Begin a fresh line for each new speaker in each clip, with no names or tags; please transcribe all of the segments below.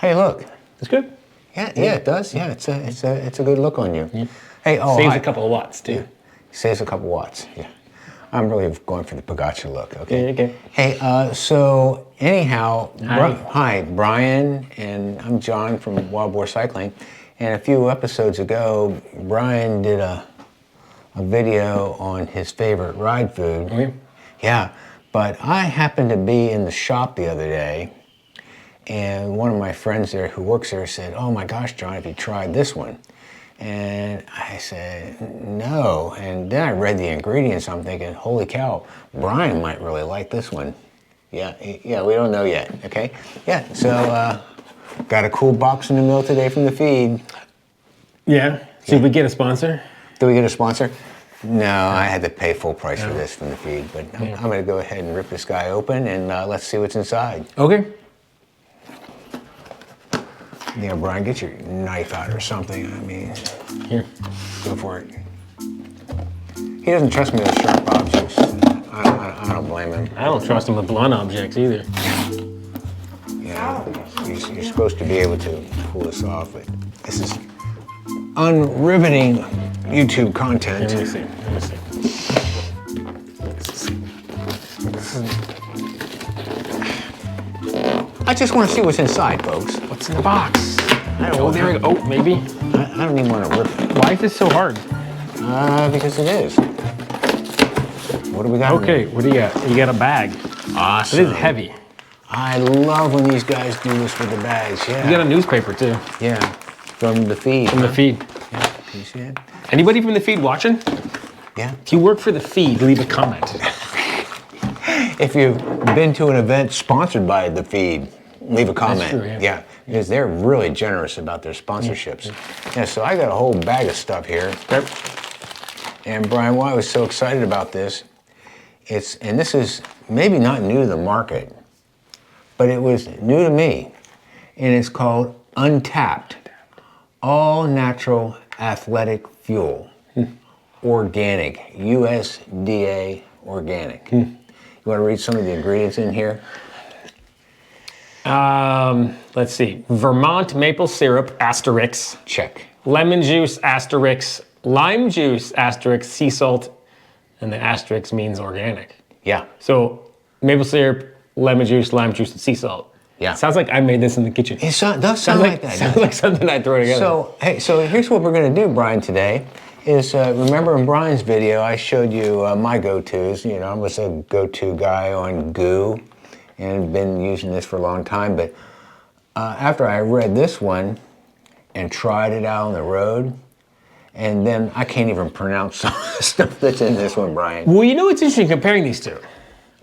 Hey, look.
It's good.
Yeah, it does. Yeah, it's a good look on you.
Yeah.
Hey,
Saves a couple of watts too.
Yeah. Saves a couple watts. Yeah. I'm really going for the Pagaccia look. Okay.
Yeah, okay.
Hey, so anyhow,
Hi.
Hi, Brian, and I'm John from Wild Boar Cycling. And a few episodes ago, Brian did a video on his favorite ride food.
Okay.
Yeah, but I happened to be in the shop the other day, and one of my friends there who works there said, "Oh my gosh, John, have you tried this one?" And I said, "No." And then I read the ingredients. I'm thinking, holy cow, Brian might really like this one. Yeah, we don't know yet, okay? Yeah, so got a cool box in the mail today from the feed.
Yeah. Should we get a sponsor?
Do we get a sponsor? No, I had to pay full price for this from the feed, but I'm going to go ahead and rip this guy open and let's see what's inside.
Okay.
Yeah, Brian, get your knife out or something. I mean,
Here.
go for it. He doesn't trust me with sharp objects. I don't blame him.
I don't trust him with blunt objects either.
Yeah, you're supposed to be able to pull this off, but this is unriveting YouTube content.
Let me see.
I just want to see what's inside, folks.
What's in the box?
I don't
Oh, there we go. Oh, maybe.
I don't even want to rip it.
Why is this so hard?
Because it is. What do we got?
Okay, what do you got? You got a bag.
Awesome.
It is heavy.
I love when these guys do this with the bags. Yeah.
You got a newspaper too.
Yeah. From the feed.
From the feed.
Yeah. You see it?
Anybody from the feed watching?
Yeah.
If you work for the feed, leave a comment.
If you've been to an event sponsored by the feed, leave a comment.
That's true, yeah.
Because they're really generous about their sponsorships. Yeah, so I got a whole bag of stuff here.
Yep.
And Brian, why I was so excited about this, and this is maybe not new to the market, but it was new to me. And it's called Untapped, All Natural Athletic Fuel, Organic, USDA Organic. You want to read some of the ingredients in here?
Let's see. Vermont maple syrup, asterisk.
Check.
Lemon juice, asterisk. Lime juice, asterisk. Sea salt. And the asterisk means organic.
Yeah.
So maple syrup, lemon juice, lime juice, and sea salt.
Yeah.
Sounds like I made this in the kitchen.
It does sound like that.
Sounds like something I throw together.
So here's what we're going to do, Brian, today. Is remember in Brian's video, I showed you my go-tos. You know, I was a go-to guy on goo and been using this for a long time. But after I read this one and tried it out on the road, and then I can't even pronounce some of the stuff that's in this one, Brian.
Well, you know what's interesting comparing these two?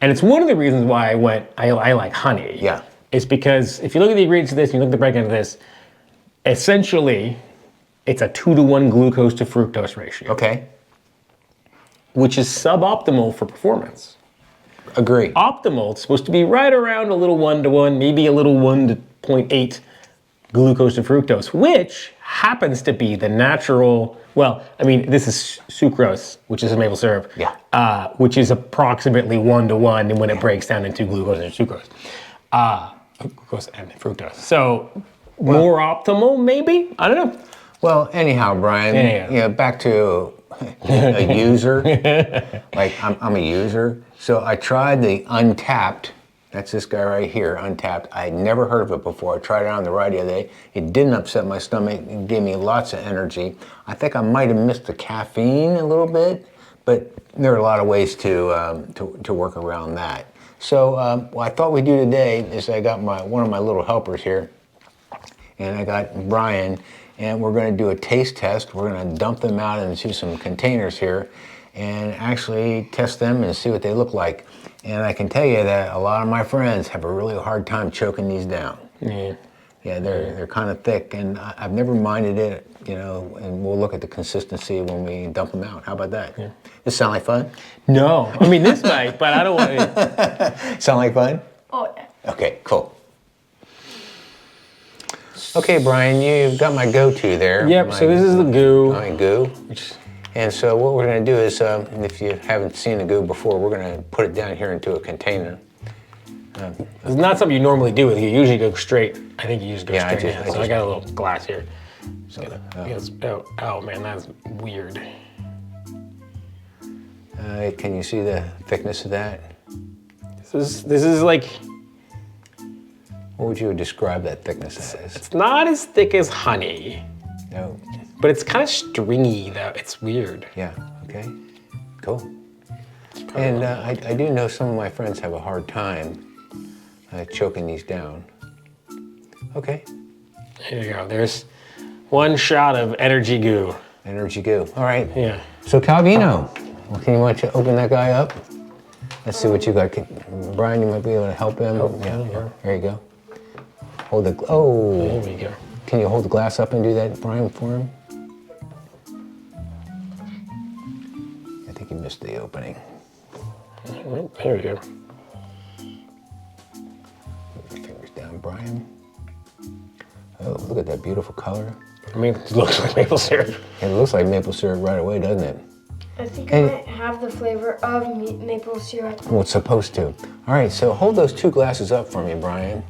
And it's one of the reasons why I like honey.
Yeah.
It's because if you look at the ingredients of this and you look at the breakdown of this, essentially, it's a 2-to-1 glucose to fructose ratio.
Okay.
Which is suboptimal for performance.
Agree.
Optimal, it's supposed to be right around a little 1-to-1, maybe a little 1-to-0.8 glucose to fructose, which happens to be the natural, well, I mean, this is sucrose, which is a maple syrup, which is approximately 1-to-1 and when it breaks down into glucose and sucrose. Glucose and fructose. So, more optimal, maybe? I don't know.
Well, anyhow, Brian, back to a user. Like, I'm a user. So I tried the Untapped. That's this guy right here, Untapped. I had never heard of it before. I tried it on the ride the other day. It didn't upset my stomach. It gave me lots of energy. I think I might have missed the caffeine a little bit, but there are a lot of ways to work around that. So what I thought we'd do today is I got one of my little helpers here, and I got Brian, and we're going to do a taste test. We're going to dump them out into some containers here and actually test them and see what they look like. And I can tell you that a lot of my friends have a really hard time choking these down.
Yeah.
Yeah, they're kind of thick, and I've never minded it, you know, and we'll look at the consistency when we dump them out. How about that? Yeah. This sound like fun?
No. I mean, this might, but I don't want to.
Sound like fun?
Oh, yeah.
Okay, cool. Okay, Brian, you've got my go-to there.
Yep, so this is the goo.
My goo. And so what we're going to do is, if you haven't seen the goo before, we're going to put it down here into a container.
It's not something you normally do with. You usually go straight. I think you just go straight in. So I got a little glass here. Oh man, that's weird.
Can you see the thickness of that?
This is like.
What would you describe that thickness as?
It's not as thick as honey.
No.
But it's kind of stringy though. It's weird.
Yeah. Okay. Cool. And I do know some of my friends have a hard time choking these down. Okay.
There you go. There's one shot of energy goo.
Energy goo. All right.
Yeah.
So Calvino, can you want to open that guy up? Let's see what you got. Brian, you might be able to help him.
Oh, yeah.
There you go. Hold the. Oh.
There we go.
Can you hold the glass up and do that, Brian, for him? I think you missed the opening.
There we go.
Put your fingers down, Brian. Oh, look at that beautiful color.
I mean, it looks like maple syrup.
It looks like maple syrup right away, doesn't it?
I think it might have the flavor of maple syrup.
Well, it's supposed to. All right, so hold those two glasses up for me, Brian.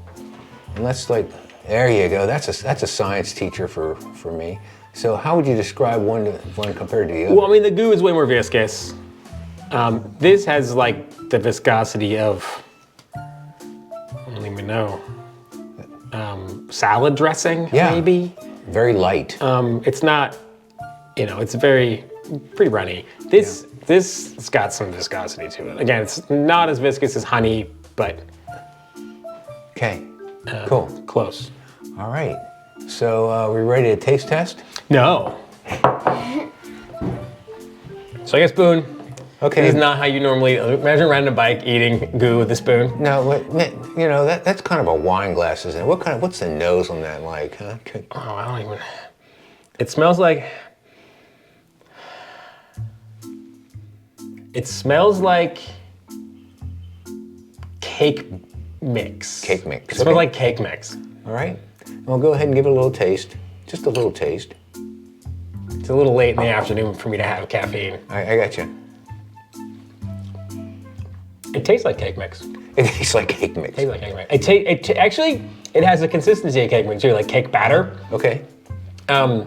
And let's there you go. That's a science teacher for me. So how would you describe one compared to the other?
Well, I mean, the goo is way more viscous. This has like the viscosity of, I don't even know, salad dressing, maybe?
Very light.
It's not, it's pretty runny. This has got some viscosity to it. Again, it's not as viscous as honey, but.
Okay, cool.
Close.
All right, so are we ready to taste test?
No. So I guess spoon.
Okay.
This is not how you normally, imagine riding a bike eating goo with a spoon.
No, that's kind of a wine glass, isn't it? What's the nose on that like, huh?
Oh, I don't even, it smells like cake mix.
Cake mix.
It smells like cake mix.
All right, well, go ahead and give it a little taste. Just a little taste.
It's a little late in the afternoon for me to have caffeine.
I got you.
It tastes like cake mix.
It tastes like cake mix.
It tastes like cake mix. Actually, it has a consistency of cake mix too, like cake batter.
Okay.
I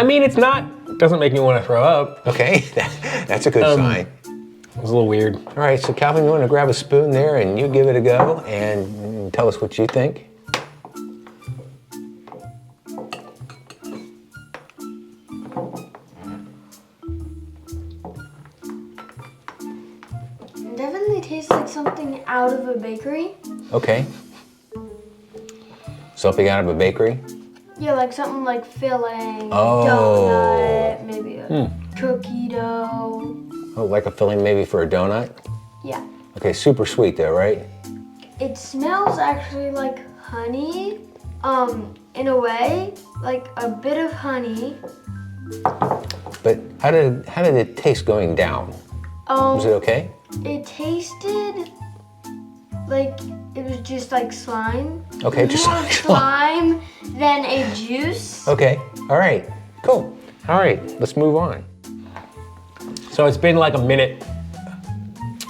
mean, doesn't make me want to throw up.
Okay, that's a good sign.
It was a little weird.
All right, so Calvin, you want to grab a spoon there and you give it a go and tell us what you think.
It definitely tastes like something out of a bakery.
Okay. Something out of a bakery?
Yeah, like something like filling,
Oh.
donut, maybe a cookie dough.
Oh, like a filling maybe for a donut?
Yeah.
Okay, super sweet though, right?
It smells actually like honey, in a way, like a bit of honey.
But how did it taste going down? Was it okay?
It tasted like it was just like slime.
Okay, just
More
like
slime than a juice.
Okay, all right, cool. All right, let's move on.
So it's been like a minute,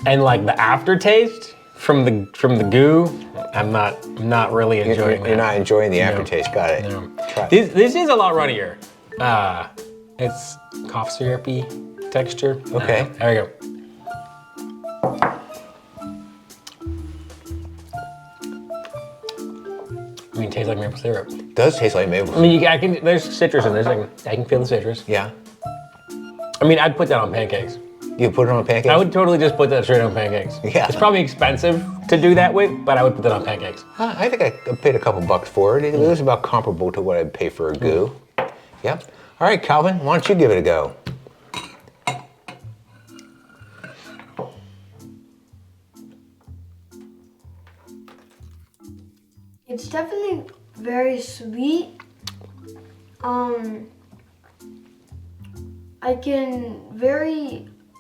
and like the aftertaste from the goo, I'm not really enjoying that.
You're not enjoying the aftertaste, got it.
No.
Try it.
This is a lot runnier. It's cough syrupy texture.
Okay.
There we go. I mean, it tastes like maple syrup.
It does taste like maple.
I mean, there's citrus in this. I can feel the citrus.
Yeah.
I mean, I'd put that on pancakes.
You put it on pancakes?
I would totally just put that straight on pancakes.
Yeah.
It's probably expensive to do that with, but I would put that on pancakes.
I think I paid a couple bucks for it. It was about comparable to what I'd pay for a goo. Yep. All right, Calvin, why don't you give it a go?
It's definitely very sweet.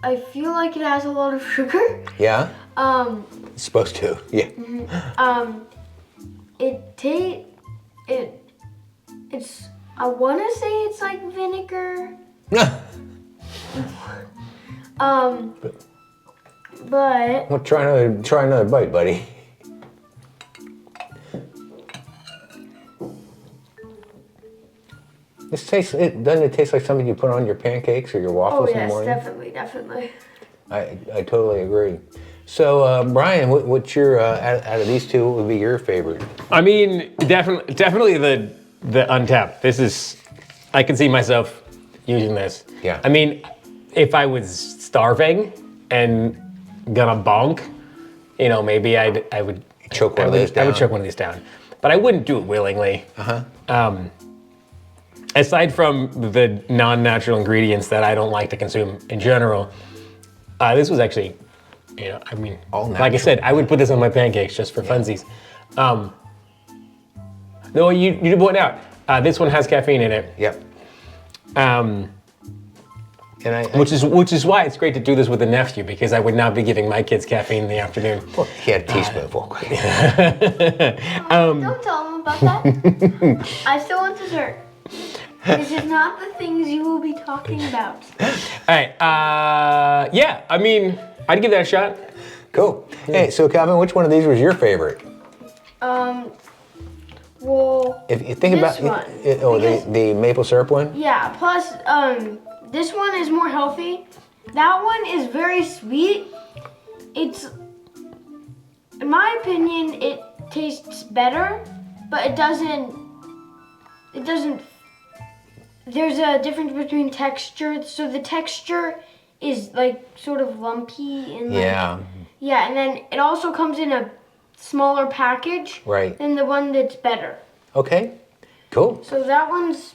I feel like it has a lot of sugar.
Yeah? It's supposed to, yeah.
I want to say it's like vinegar. but
Well, try another bite, buddy. Doesn't it taste like something you put on your pancakes or your waffles in the morning?
definitely.
I totally agree. So, Brian, what's your out of these two? What would be your favorite?
I mean, definitely the Untapped. This is, I can see myself using this.
Yeah.
I mean, if I was starving and gonna bonk, you know, maybe I would
Choke one of these down.
I would choke one of these down, but I wouldn't do it willingly. Aside from the non-natural ingredients that I don't like to consume in general, this was actually, you know, I mean,
All
like I
natural.
said, I would put this on my pancakes just for funsies. No, you did point out, this one has caffeine in it.
Yep. And
Which is why it's great to do this with a nephew, because I would not be giving my kids caffeine in the afternoon.
well, he had a teaspoonful.
Don't tell them about that. I still want dessert. This is not the things you will be talking about.
All right, yeah, I mean, I'd give that a shot.
Cool. Hey, so Calvin, which one of these was your favorite?
Well,
If you think
this
about
one,
the maple syrup one.
yeah. Plus, this one is more healthy. That one is very sweet. It's, in my opinion, it tastes better, but it doesn't. There's a difference between texture. So the texture is like sort of lumpy and like,
Yeah.
and then it also comes in a smaller package
Right.
than the one that's better.
Okay. Cool.
So that one's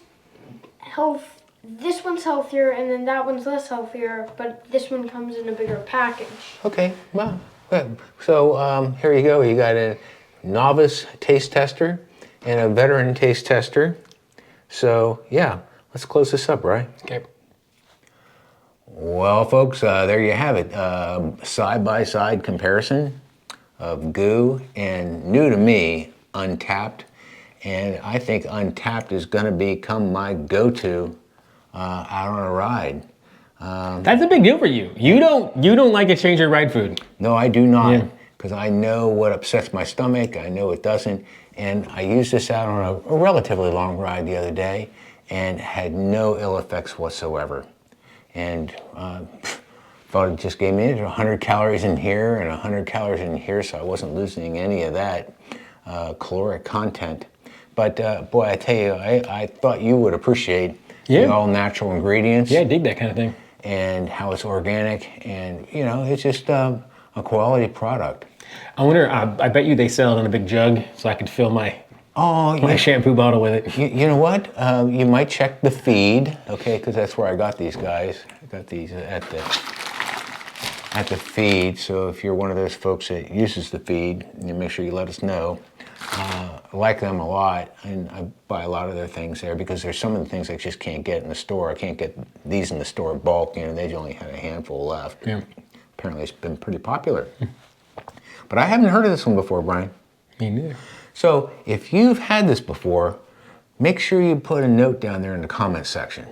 this one's healthier, and then that one's less healthier, but this one comes in a bigger package.
Okay. Well, good. So here you go. You got a novice taste tester and a veteran taste tester. So yeah, let's close this up, right?
Okay.
Well, folks, there you have it. Side-by-side comparison of Goo and, new to me, Untapped. And I think Untapped is going to become my go-to out on a ride.
That's a big deal for you. You don't like to change your ride food.
No, I do not,
Yeah.
because I know what upsets my stomach. I know it doesn't. And I used this out on a relatively long ride the other day and had no ill effects whatsoever. And thought it just gave me 100 calories in here and 100 calories in here, so I wasn't losing any of that caloric content. But boy, I tell you, I thought you would appreciate the all-natural ingredients.
Yeah, I dig that kind of thing.
And how it's organic, and you know, it's just a quality product.
I wonder, I bet you they sell it in a big jug, so I could fill my
Oh,
shampoo bottle with it.
you know what? You might check the feed, okay? Because that's where I got these guys. I got these at the feed. So if you're one of those folks that uses the feed, you make sure you let us know. I like them a lot, and I buy a lot of their things there because there's some of the things I just can't get in the store. I can't get these in the store bulk. You know, they only had a handful left.
Yeah.
Apparently, it's been pretty popular. But I haven't heard of this one before, Brian.
Me neither.
So if you've had this before, make sure you put a note down there in the comments section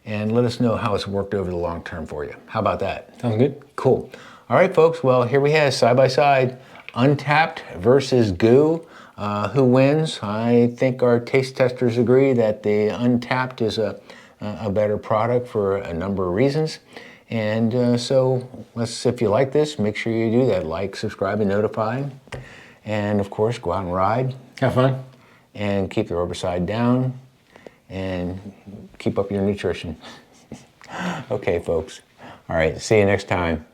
and let us know how it's worked over the long term for you. How about that?
Sounds good.
Cool. All right, folks. Well, here we have side by side, Untapped versus Goo. Who wins? I think our taste testers agree that the Untapped is a better product for a number of reasons. And so if you like this, make sure you do that. Like, subscribe, and notify. And of course, go out and ride.
Have fun.
And keep the rubber side down. And keep up your nutrition. Okay, folks. All right, see you next time.